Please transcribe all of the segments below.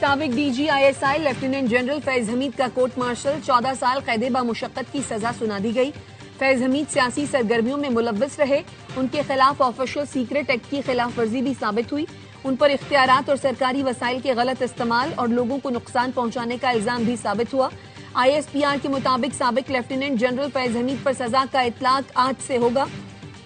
साबिक DG ISI lieutenant general Faiz Hamid का court martial 14 साल कैद बामुशक्कत की सजा सुना दी गई। फैज हमीद सियासी सरगर्मियों में मुलव्वस रहे। उनके खिलाफ ऑफिशियल सीक्रेट एक्ट की खिलाफ वर्जी भी साबित हुई। उन पर इख्तियारात और सरकारी वसाइल के गलत इस्तेमाल और लोगों को नुकसान पहुंचाने का इल्जाम भी साबित हुआ। ISPR के मुताबिक साबिक लेफ्टिनेंट जनरल फैज हमीद पर सजा का इतलाक आज से होगा।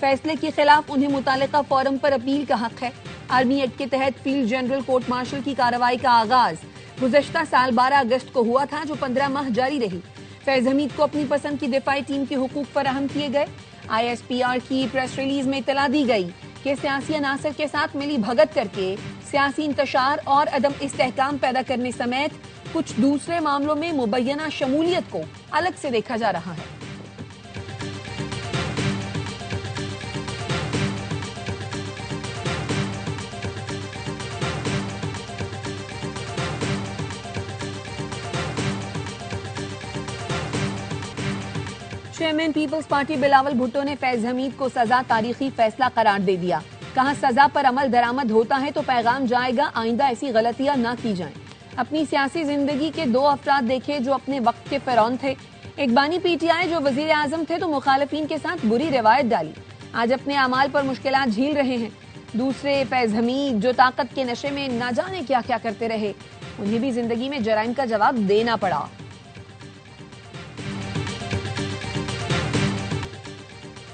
फैसले के खिलाफ उन्हें मुतालिका फोरम पर अपील का हक है। आर्मी एक्ट के तहत फील्ड जनरल कोर्ट मार्शल की कार्रवाई का आगाज गुज़श्ता साल 12 अगस्त को हुआ था, जो 15 माह जारी रही। फैज हमीद को अपनी पसंद की दिफाई टीम के हुकूक फराहम किए गए। ISPR की प्रेस रिलीज में इतला दी गई कि सियासी अनासर के साथ मिली भगत करके सियासी इंतशार और अदम इस्तेहकाम पैदा करने समेत कुछ दूसरे मामलों में मुबैना शमूलियत को अलग से देखा जा रहा है। चेयरमैन पीपल्स पार्टी बिलावल भुट्टो ने फैज हमीद को सजा तारीखी फैसला करार दे दिया। कहा, सजा पर अमल दरामद होता है तो पैगाम जाएगा, आइंदा ऐसी गलतियां ना की जाएं। अपनी सियासी जिंदगी के 2 अफराद देखे जो अपने वक्त के फिरौन थे। एक बानी PTI जो वजीर आजम थे तो मुखालिफिन के साथ बुरी रिवायत डाली, आज अपने अमाल पर मुश्किलात झील रहे हैं। दूसरे फैज हमीद जो ताकत के नशे में ना जाने क्या क्या करते रहे, उन्हें भी जिंदगी में जराइम का जवाब देना पड़ा।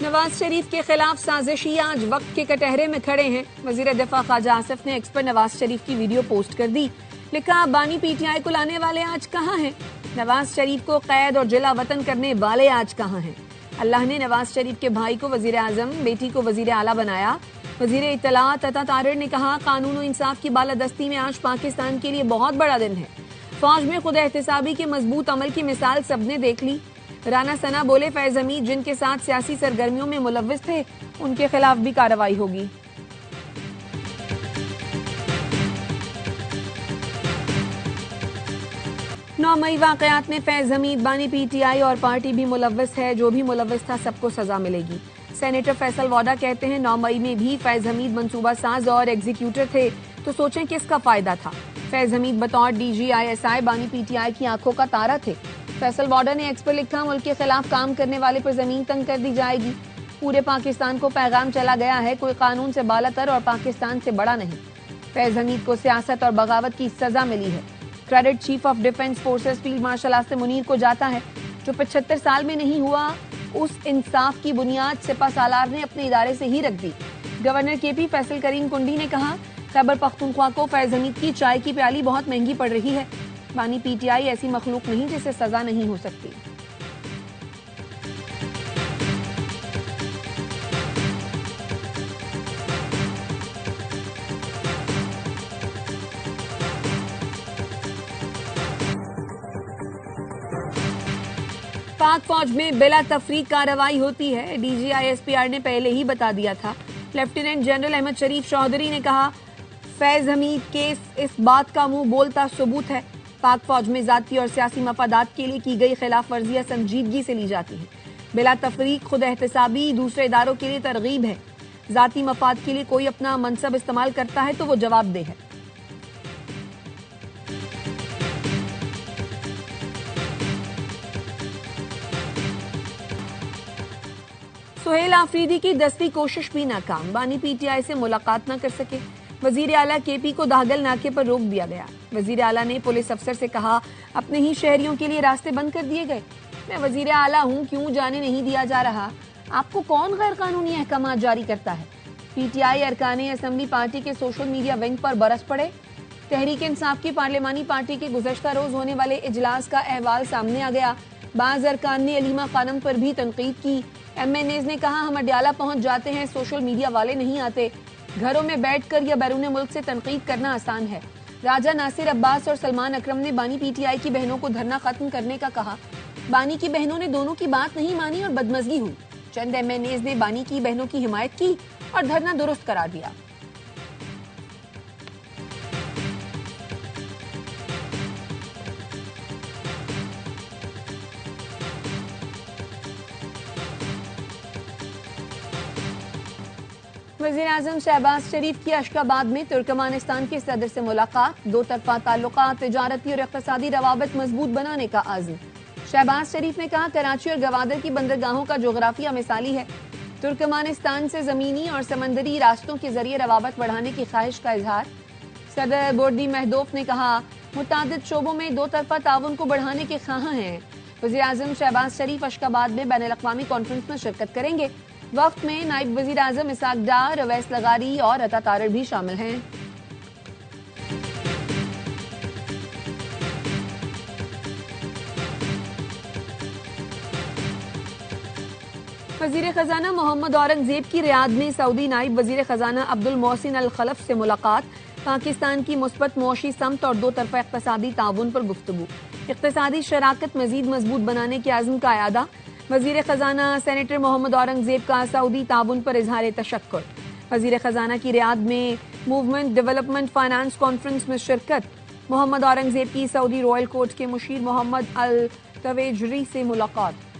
नवाज शरीफ के खिलाफ साजिशी आज वक्त के कटहरे में खड़े हैं। वजीर दिफा ख्वाजा आसिफ ने एक्स पर नवाज शरीफ की वीडियो पोस्ट कर दी। लिखा, बानी PTI को लाने वाले आज कहाँ हैं? नवाज शरीफ को कैद और जिला वतन करने वाले आज कहाँ हैं? अल्लाह ने नवाज शरीफ के भाई को वजीर आजम, बेटी को वजीर आला बनाया। वजीर इत्तलात अता तारिर ने कहा, कानून और इंसाफ की बालादस्ती में आज पाकिस्तान के लिए बहुत बड़ा दिन है। फौज में खुद एहतसाबी के मजबूत अमल की मिसाल सबने देख ली। राना सना बोले, फैज हमीद जिनके साथ सियासी सरगर्मियों में मुलव्वस थे, उनके खिलाफ भी कार्रवाई होगी। नौ मई वाकयात में फैज हमीद, बानी PTI और पार्टी भी मुलव्वस है। जो भी मुलव्वस था सबको सजा मिलेगी। सेनेटर फैसल वाडा कहते हैं, 9 मई में भी फैज हमीद मंसूबा साज और एग्जीक्यूटर थे, तो सोचें किसका फायदा था। फैज हमीद बतौर DG ISI बानी PTI की आंखों का तारा थे। फैसल वाडा ने एक्स पर लिखा, मुल्क के खिलाफ काम करने वाले पर जमीन तंग कर दी जाएगी। पूरे पाकिस्तान को पैगाम चला गया है, कोई कानून से बालातर और पाकिस्तान से बड़ा नहीं। फैज हमीद को सियासत और बगावत की सजा मिली है। Credit chief of defence forces field marshal Asim Munir को जाता है। जो 75 साल में नहीं हुआ, उस इंसाफ की बुनियाद सिपा सालार ने अपने इदारे से ही रख दी। गवर्नर KP फैसल करीम कुंडी ने कहा, खैबर पख्तूनख्वा को फैज हमीद की चाय की प्याली बहुत महंगी पड़ रही है। बानी PTI ऐसी मखलूक नहीं जिसे सजा नहीं हो सकती। पाक फौज में बिला तफरीक कार्रवाई होती है। DG ISPR ने पहले ही बता दिया था। लेफ्टिनेंट जनरल अहमद शरीफ चौधरी ने कहा, फैज हमीद केस इस बात का मुंह बोलता सबूत है। पाक फौज में जाती और सियासी मफादात के लिए की गई खिलाफ वर्जियां संजीदगी से ली जाती हैं। बिला तफरीक खुद एहतसाबी दूसरे इदारों के लिए तरगीब है। जाती मफाद के लिए कोई अपना मनसब इस्तेमाल करता है तो वो जवाबदेह है। सुहेल आफरीदी की 10वीं कोशिश भी नाकाम। बानी PTI से मुलाकात न कर सके। वजीर आला KP को दागल नाके पर रोक दिया गया। वजीर आला ने पुलिस अफसर से कहा, अपने ही शहरियों के लिए रास्ते बंद कर दिए गए। मैं वजीर आला हूं, क्यों जाने नहीं दिया जा रहा? आपको कौन गैर कानूनी अहकाम जारी करता है? PTI अरकाने असम्बली पार्टी के सोशल मीडिया विंग पर बरस पड़े। तहरीक इंसाफ की पार्लिमानी पार्टी के गुज़श्ता रोज होने वाले इजलास का अहवाल सामने आ गया। बाज़ अरकान ने अलीमा खानम पर भी तनकीद की। MNAs ने कहा, हम अडयाला पहुंच जाते हैं, सोशल मीडिया वाले नहीं आते। घरों में बैठकर या बैरून मुल्क से तनकीद करना आसान है। राजा नासिर अब्बास और सलमान अकरम ने बानी PTI की बहनों को धरना खत्म करने का कहा। बानी की बहनों ने दोनों की बात नहीं मानी और बदमजगी हुई। चंद MNAs ने बानी की बहनों की हिमायत की और धरना दुरुस्त करार दिया। वज़ीर-ए-आज़म शहबाज शरीफ की अशकाबाद में तुर्कमानिस्तान के सदर से मुलाकात, दो तरफा ताल्लुकात, तिजारती और इक़्तिसादी रवाबित मजबूत बनाने का आज़म। शहबाज शरीफ ने कहा, कराची और गवादर की बंदरगाहों का जोग्राफिया मिसाली है। तुर्कमानिस्तान से जमीनी और समंदरी रास्तों के जरिए रवाबत बढ़ाने की ख्वाहिश का इजहार। सदर बोर्डी महदोफ ने कहा, मुतादिद शोबों में दो तरफा ताउन को बढ़ाने के ख्वाहां हैं। वज़ीर-ए-आज़म शहबाज शरीफ अशकाबाद में बैनुल-अक़वामी कॉन्फ्रेंस में शिरकत करेंगे। वक्त में नायब वज़ीर-ए-आज़म इसाक डार, अवैस लगारी और अता तारड़ भी शामिल हैं। वज़ीर खजाना मोहम्मद औरंगजेब की रियाद में सऊदी नायब वज़ीर खजाना अब्दुल मोहसिन अल खलफ से मुलाकात। पाकिस्तान की मुस्बत मुआशी समत और दो तरफा इक़्तिसादी ताउन पर गुफ्तगू। इक़्तिसादी शराकत मज़ीद मजबूत बनाने के आज़म का अयादा। वज़ीर खजाना सेनेटर मोहम्मद औरंगजेब का सऊदी ताउन पर इजहार तशक्कुर। वज़ीर खजाना की रियाद में मूवमेंट डेवलपमेंट फाइनेंस कॉन्फ्रेंस में शिरकत। मोहम्मद औरंगजेब की सऊदी रॉयल कोर्ट के मुशीर मोहम्मद अल तवेजरी से मुलाकात।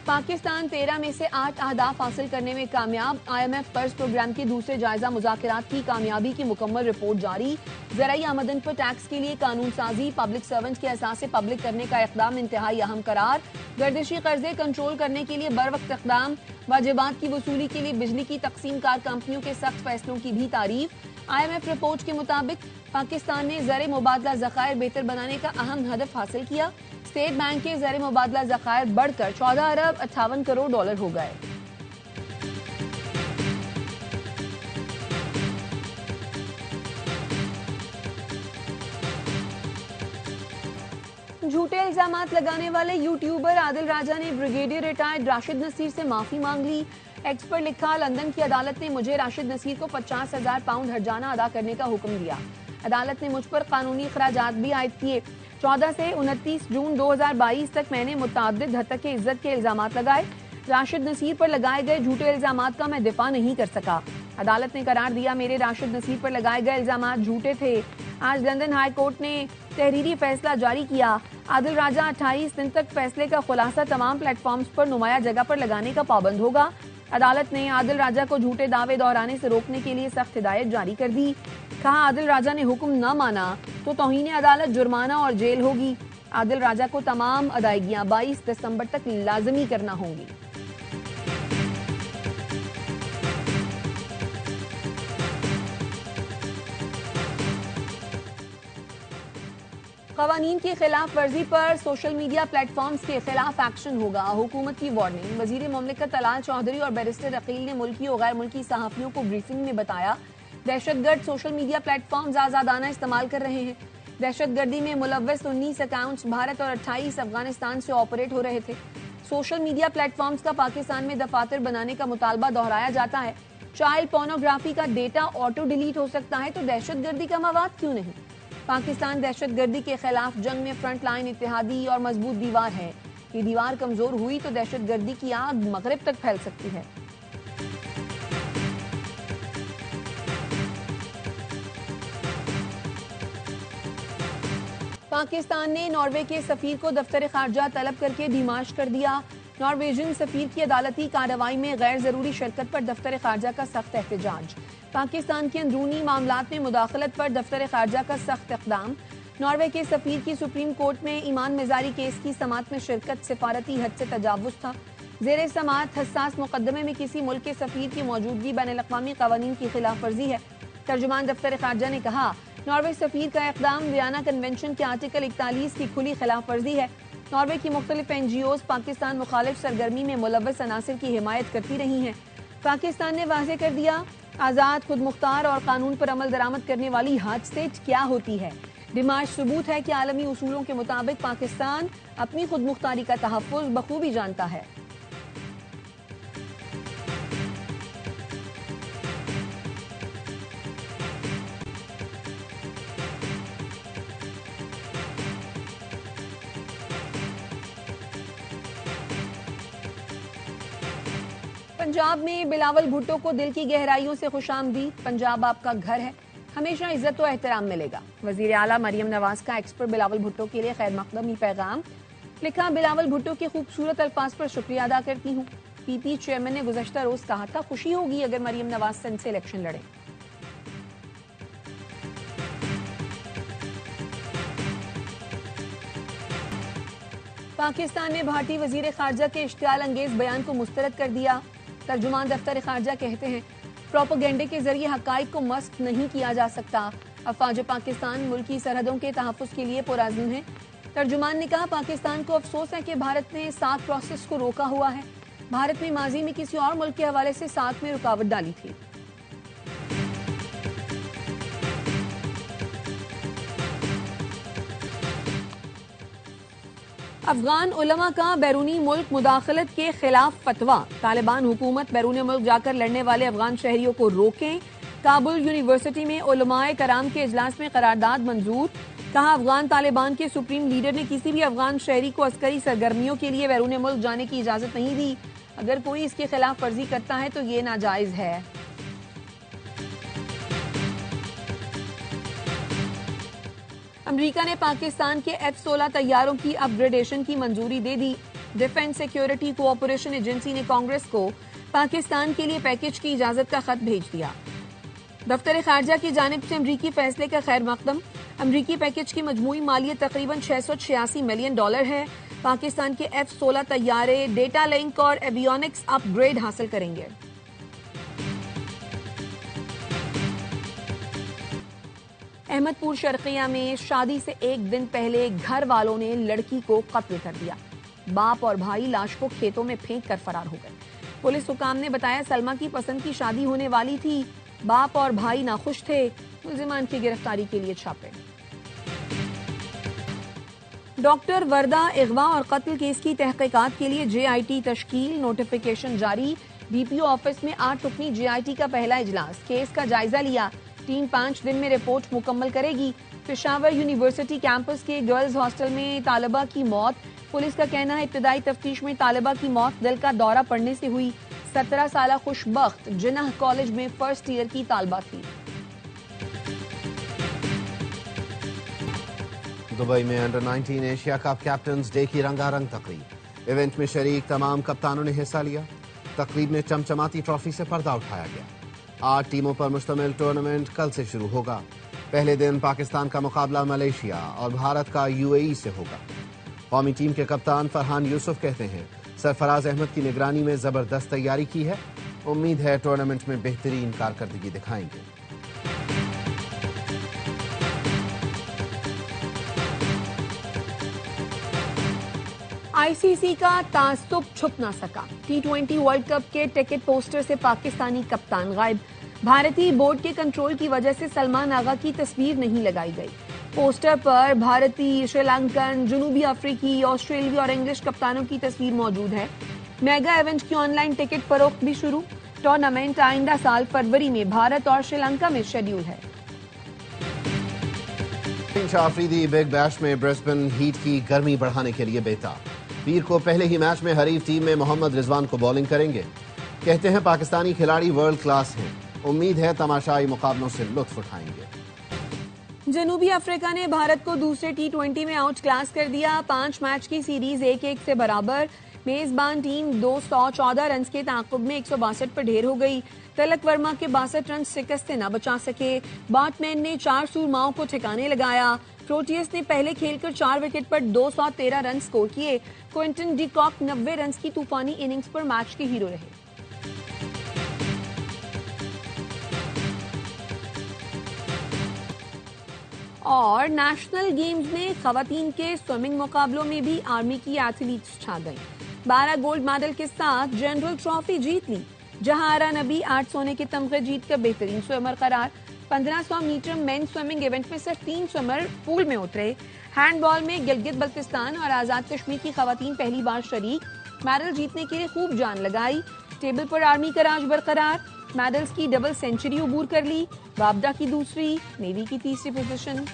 पाकिस्तान 13 में से 8 अहदाफ हासिल करने में कामयाब। IMF कर्ज प्रोग्राम के दूसरे जायजा मुज़ाकरात की कामयाबी की मुकम्मल रिपोर्ट जारी। ज़राई आमदन पर टैक्स के लिए कानून साजी, पब्लिक सर्वेंट के असासे पब्लिक करने का इक़दाम इंतहाई अहम करार। गर्दिशी कर्जे कंट्रोल करने के लिए बर वक्त इक़दाम। वाजिबात की वसूली के लिए बिजली की तकसीम कार कंपनियों के सख्त फैसलों की भी तारीफ। IMF रिपोर्ट के मुताबिक पाकिस्तान ने ज़र मुबादला ज़खायर बेहतर बनाने का अहम हदफ हासिल किया। स्टेट बैंक के ज़र मुबादला ज़खायर बढ़कर 14 अरब 58 करोड़ डॉलर हो गए। झूठे इल्जामात लगाने वाले यूट्यूबर आदिल राजा ने ब्रिगेडियर रिटायर्ड राशिद नसीर से माफी मांग ली। एक्स पर लिखा, लंदन की अदालत ने मुझे राशिद नसीर को 50,000 पाउंड हर्जाना अदा करने का हुक्म दिया। अदालत ने मुझ पर कानूनी खराजात भी आयद किए। 14 से 29 जून 2022 तक मैंने मुतअद्दिद हद तक इज्जत के इल्जामात लगाए। राशिद नसीर पर लगाए गए झूठे इल्जामात का मैं दिफा नहीं कर सका। अदालत ने करार दिया, मेरे राशिद नसीर पर लगाए गए इल्जामात झूठे थे। आज लंदन हाई कोर्ट ने तहरीरी फैसला जारी किया। आदिल राजा 28 दिन तक फैसले का खुलासा तमाम प्लेटफॉर्म्स पर नुमाया जगह पर लगाने का पाबंद होगा। अदालत ने आदिल राजा को झूठे दावे दोहराने से रोकने के लिए सख्त हिदायत जारी कर दी। कहा, आदिल राजा ने हुक्म न माना तो तौहीन अदालत, जुर्माना और जेल होगी। आदिल राजा को तमाम अदायगियां 22 दिसंबर तक लाजमी करना होंगी। क़वानीन की खिलाफ वर्जी पर सोशल मीडिया प्लेटफॉर्म्स के खिलाफ एक्शन होगा, हुकूमत की वार्निंग। वजीर मुमलिकत तलाल चौधरी और बैरिस्टर अकील ने मुल्की और गैर मुल्की सहाफ़ियों को ब्रीफिंग में बताया, दहशतगर्द सोशल मीडिया प्लेटफॉर्म्स आज़ादाना इस्तेमाल कर रहे हैं। दहशतगर्दी में मुलव्वस 19 अकाउंट्स भारत और 28 अफगानिस्तान से ऑपरेट हो रहे थे। सोशल मीडिया प्लेटफॉर्म्स का पाकिस्तान में दफातर बनाने का मुतालबा दोहराया जाता है। चाइल्ड पोर्नोग्राफी का डेटा ऑटो डिलीट हो सकता है तो दहशतगर्दी का मवाद क्यों नहीं। पाकिस्तान दहशतगर्दी के खिलाफ जंग में फ्रंट लाइन इत्तेहादी और मजबूत दीवार है। ये दीवार कमजोर हुई तो दहशतगर्दी की आग मगरिब तक फैल सकती है। पाकिस्तान ने नॉर्वे के सफीर को दफ्तर खारजा तलब करके डिमाश कर दिया। नॉर्वेजियन सफीर की अदालती कार्रवाई में गैर जरूरी शिरकत पर दफ्तर खारजा का सख्त एहतजाज। पाकिस्तान के अंदरूनी मामलात में मुदाखलत पर दफ्तर खारजा का सख्त इक़दाम। नॉर्वे के सफीर की सुप्रीम कोर्ट में ईमान मिजारी केस की समात में शिरकत सिफारती हद से तजावुज था। जेर समात हसास मुकदमे में किसी मुल्क के सफीर की मौजूदगी बैनुल-अक़वामी क़वानीन की खिलाफ वर्जी है। तर्जुमान दफ्तर खारजा ने कहा, नॉर्वे सफीर का इक़दाम वियना कन्वेंशन के आर्टिकल 41 की खुली खिलाफ वर्जी है। नॉर्वे की मुख्तलिफ NGOs पाकिस्तान मुखालिफ सरगर्मी में मुलव्वस अनासिर की हिमायत करती रही हैं। पाकिस्तान ने वाज़ेह कर दिया, आज़ाद, खुद मुख्तार और कानून पर अमल दरामद करने वाली हद स्टेट क्या होती है। डिमाश सबूत है कि आलमी उसूलों के मुताबिक पाकिस्तान अपनी खुद मुख्तारी का तहफ़्फ़ुज़ बखूबी जानता है। पंजाब में बिलावल भुट्टो को दिल की गहराइयों से खुशामदीद। पंजाब आपका घर है, हमेशा इज्जत और एहतराम मिलेगा। वजीर आला मरियम नवाज का एक्स पर बिलावल भुट्टो के लिए खैर मकदमी पैगाम। लिखा, बिलावल भुट्टो के खूबसूरत अल्फाज पर शुक्रिया अदा करती हूँ। पीपी चेयरमैन ने गुज़श्ता रोज कहा था खुशी होगी अगर मरियम नवाज सिंध से इलेक्शन लड़े। पाकिस्तान ने भारतीय वजीर खारजा के इश्तियाल अंगेज बयान को मुस्तरद कर दिया। तर्जुमान दफ्तर खारजा कहते हैं प्रोपेगेंडे के जरिए हकाइक को मस्क नहीं किया जा सकता। अफवाज पाकिस्तान मुल्की सरहदों के तहफ़्फ़ुज़ के लिए पुरअज़्म है। तर्जुमान ने कहा पाकिस्तान को अफसोस है कि भारत ने सार्क प्रोसेस को रोका हुआ है। भारत ने माजी में किसी और मुल्क के हवाले से सार्क में रुकावट डाली थी। अफगान उलमा का बैरूनी मुल्क मुदाखलत के खिलाफ फतवा। तालिबान हुकूमत बैरून मुल्क जाकर लड़ने वाले अफगान शहरियों को रोकें। काबुल यूनिवर्सिटी में उलमाए कराम के इजलास में करारदाद मंजूर। कहा अफगान तालिबान के सुप्रीम लीडर ने किसी भी अफगान शहरी को अस्करी सरगर्मियों के लिए बैरून मुल्क जाने की इजाजत नहीं दी। अगर कोई इसकी खिलाफ वर्जी करता है तो ये नाजायज है। अमेरिका ने पाकिस्तान के F-16 तैयारों की अपग्रेडेशन की मंजूरी दे दी। डिफेंस सिक्योरिटी कोऑपरेशन एजेंसी ने कांग्रेस को पाकिस्तान के लिए पैकेज की इजाजत का खत भेज दिया। दफ्तर खारजा की जानिब से अमरीकी फैसले का खैर मकदम। अमरीकी पैकेज की मजमूई मालियत तकरीबन $686 मिलियन है। पाकिस्तान के F-16 तैयारे डेटा लिंक और एवियोनिक्स अपग्रेड हासिल करेंगे। अहमदपुर शर्किया में शादी से एक दिन पहले घर वालों ने लड़की को कत्ल कर दिया। बाप और भाई लाश को खेतों में फेंक कर फरार हो गए। पुलिस हुकाम ने बताया सलमा की पसंद की शादी होने वाली थी। बाप और भाई नाखुश थे। मुल्जिमान की गिरफ्तारी के लिए छापे। डॉक्टर वर्दा अगवा और कत्ल केस की तहकीकात के लिए JIT तश्कील। नोटिफिकेशन जारी। DPO ऑफिस में 8 रुकनी JIT का पहला इजलास। केस का जायजा लिया। टीम 5 दिन में रिपोर्ट मुकम्मल करेगी। पेशावर यूनिवर्सिटी कैंपस के गर्ल्स हॉस्टल में तालिबा की मौत। पुलिस का कहना है इब्तदाई तफ्तीश में तालिबा की मौत दिल का दौरा पड़ने से हुई। 17 साला खुशबख्त जिन्नाह कॉलेज में फर्स्ट ईयर की तालिबा थी। दुबई में under 19 Asia cup captains day की रंगारंग तकरीब। इवेंट में शरीक तमाम कप्तानों ने हिस्सा लिया। तकरीब में चमचमाती ट्रॉफी से पर्दा उठाया गया। 8 टीमों पर मुश्तमिल टूर्नामेंट कल से शुरू होगा। पहले दिन पाकिस्तान का मुकाबला मलेशिया और भारत का UAE से होगा। कौमी टीम के कप्तान फरहान यूसुफ कहते हैं सरफराज अहमद की निगरानी में जबरदस्त तैयारी की है। उम्मीद है टूर्नामेंट में बेहतरीन कारकर्दगी दिखाएंगे। ICC का तासुब छुप ना सका। T20 वर्ल्ड कप के टिकट पोस्टर से पाकिस्तानी कप्तान गायब। भारतीय बोर्ड के कंट्रोल की वजह से सलमान आगा की तस्वीर नहीं लगाई गई। पोस्टर पर भारतीय, श्रीलंकन, जनूबी अफ्रीकी, ऑस्ट्रेलिया और इंग्लिश कप्तानों की तस्वीर मौजूद है। मेगा इवेंट की ऑनलाइन टिकट फरोख्त भी शुरू। टूर्नामेंट आइंदा साल फरवरी में भारत और श्रीलंका में शेड्यूल है। आफरीदी बिग बैश में ब्रिस्बेन हीट की गर्मी बढ़ाने के लिए बेताब। पीर को पहले ही मैच में हरीफ टीम में मोहम्मद रिजवान को बॉलिंग करेंगे। कहते हैं पाकिस्तानी खिलाड़ी वर्ल्ड क्लास हैं। उम्मीद है तमाशाई मुकाबलों से लुत्फ उठाएंगे। जनूबी अफ्रीका ने भारत को दूसरे T20 में आउट क्लास कर दिया। 5 मैच की सीरीज 1-1 से बराबर। मेजबान टीम 214 रन के ताकुब में 162 पर ढेर हो गई। तिलक वर्मा के 62 रन शिकस्त से न बचा सके। बैट्समैन ने 4 सूरमाओं को ठिकाने लगाया। प्रोटियस ने पहले खेलकर 4 विकेट पर 213 रन स्कोर किए। क्विंटन डी कॉक 90 रन की तूफानी इनिंग्स पर मैच के हीरो रहे। और नेशनल गेम्स में खवातीन के स्विमिंग मुकाबलों में भी आर्मी की एथलीट्स छा गईं। 12 गोल्ड मेडल के साथ जनरल ट्रॉफी जीत ली। जहां आरा नबी 8 सोने के तमगे जीतकर बेहतरीन स्विमर करार। 1500 मीटर मेन स्विमिंग इवेंट में सिर्फ 3 स्विमर पूल में उतरे। हैंडबॉल में गिलगित बल्तिस्तान और आजाद कश्मीर की खवातीन पहली बार शरीक। मेडल जीतने के लिए खूब जान लगाई। टेबल पर आर्मी का राज बरकरार। मेडल्स की डबल सेंचुरी अबूर कर ली। वापडा की दूसरी, नेवी की तीसरी पोजीशन।